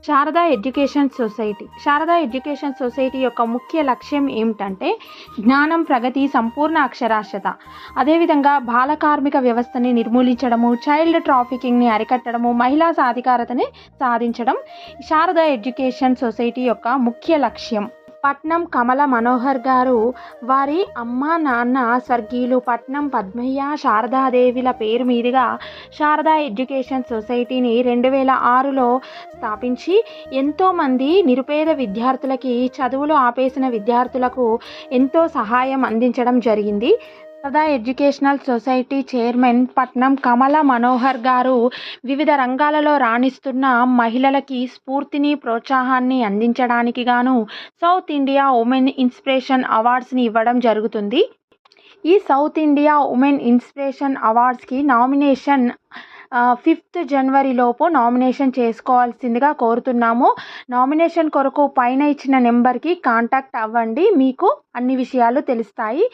Sharada education society. Sharada education society యొక్క ముఖ్య లక్ష్యం ఏమిటంటే జ్ఞానం, ప్రగతి, సంపూర్ణ అక్షరాస్యత. అదేవిధంగా బాల కార్మిక వ్యవస్థని నిర్మూలించడము, చైల్డ్ ట్రాఫికింగ్ని అరికట్టడము, మహిళా సాధికారతని సాధించడం శారదా ఎడ్యుకేషన్ సొసైటీ యొక్క ముఖ్య లక్ష్యం. పట్నం కమల మనోహర్ గారు వారి అమ్మ నాన్న స్వర్గీయులు పట్నం పద్మయ్య శారదాదేవిల పేరు మీదుగా శారదా ఎడ్యుకేషన్ సొసైటీని 2006లో స్థాపించి ఎంతోమంది నిరుపేద విద్యార్థులకి, చదువులు ఆపేసిన విద్యార్థులకు ఎంతో సహాయం అందించడం జరిగింది. శారదా ఎడ్యుకేషనల్ సొసైటీ చైర్మన్ పట్నం కమల మనోహర్ గారు వివిధ రంగాలలో రాణిస్తున్న మహిళలకి స్ఫూర్తిని, ప్రోత్సాహాన్ని అందించడానికి గాను సౌత్ ఇండియా ఉమెన్ ఇన్స్పిరేషన్ అవార్డ్స్ని ఇవ్వడం జరుగుతుంది. ఈ సౌత్ ఇండియా ఉమెన్ ఇన్స్పిరేషన్ అవార్డ్స్కి నామినేషన్ 5th జనవరిలోపు నామినేషన్ చేసుకోవాల్సిందిగా కోరుతున్నాము. నామినేషన్ కొరకు పైన ఇచ్చిన నెంబర్కి కాంటాక్ట్ అవ్వండి, మీకు అన్ని విషయాలు తెలుస్తాయి.